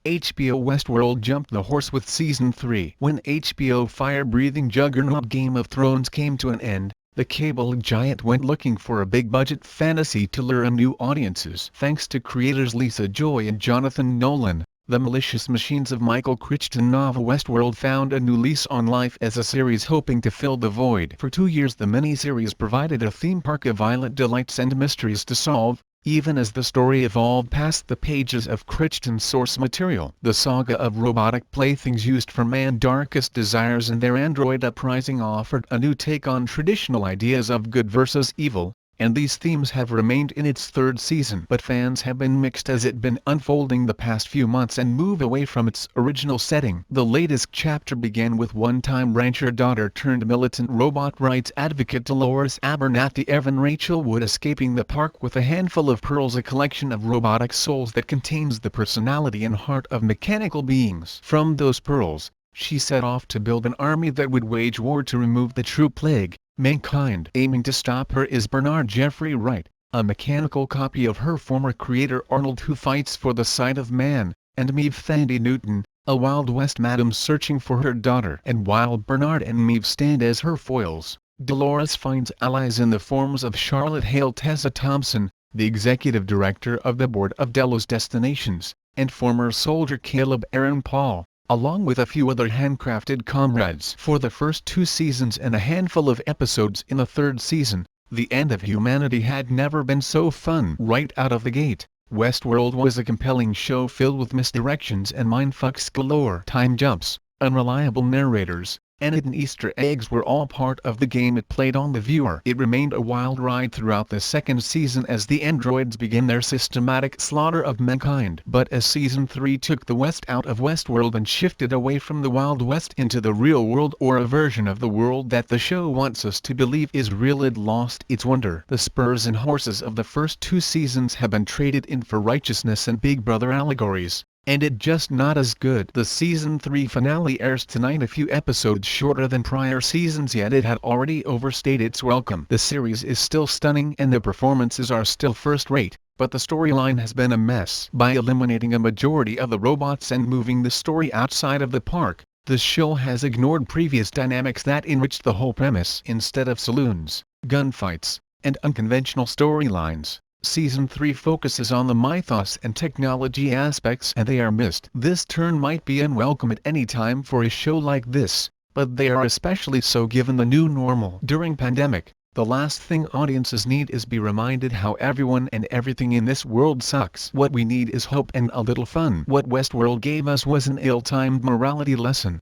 HBO Westworld jumped the horse with Season 3. When HBO fire-breathing juggernaut Game of Thrones came to an end, the cable giant went looking for a big-budget fantasy to lure in new audiences. Thanks to creators Lisa Joy and Jonathan Nolan, the malicious machines of Michael Crichton novel Westworld found a new lease on life as a series hoping to fill the void. For 2 years the miniseries provided a theme park of violent delights and mysteries to solve, even as the story evolved past the pages of Crichton's source material. The saga of robotic playthings used for man's darkest desires and their android uprising offered a new take on traditional ideas of good versus evil, and these themes have remained in its third season. But fans have been mixed as it's been unfolding the past few months and move away from its original setting. The latest chapter began with one-time rancher daughter-turned-militant robot rights advocate Dolores Abernathy Evan Rachel Wood escaping the park with a handful of pearls, a collection of robotic souls that contains the personality and heart of mechanical beings. From those pearls, she set off to build an army that would wage war to remove the true plague, mankind. Aiming to stop her is Bernard Jeffrey Wright, a mechanical copy of her former creator Arnold who fights for the sight of man, and Maeve Thandie Newton, a Wild West madam searching for her daughter. And while Bernard and Maeve stand as her foils, Dolores finds allies in the forms of Charlotte Hale Tessa Thompson, the executive director of the board of Delos Destinations, and former soldier Caleb Aaron Paul, along with a few other handcrafted comrades. For the first 2 seasons and a handful of episodes in the third season, the end of humanity had never been so fun. Right out of the gate, Westworld was a compelling show filled with misdirections and mindfucks galore. Time jumps, unreliable narrators, and hidden Easter eggs were all part of the game it played on the viewer. It remained a wild ride throughout the second season as the androids began their systematic slaughter of mankind. But as Season 3 took the West out of Westworld and shifted away from the Wild West into the real world, or a version of the world that the show wants us to believe is real, it lost its wonder. The spurs and horses of the first 2 seasons have been traded in for righteousness and Big Brother allegories, and it just not as good. The Season 3 finale airs tonight, a few episodes shorter than prior seasons, yet it had already overstayed its welcome. The series is still stunning and the performances are still first-rate, but the storyline has been a mess. By eliminating a majority of the robots and moving the story outside of the park, the show has ignored previous dynamics that enriched the whole premise. Instead of saloons, gunfights, and unconventional storylines, Season 3 focuses on the mythos and technology aspects, and they are missed. This turn might be unwelcome at any time for a show like this, but they are especially so given the new normal. During pandemic, the last thing audiences need is be reminded how everyone and everything in this world sucks. What we need is hope and a little fun. What Westworld gave us was an ill-timed morality lesson.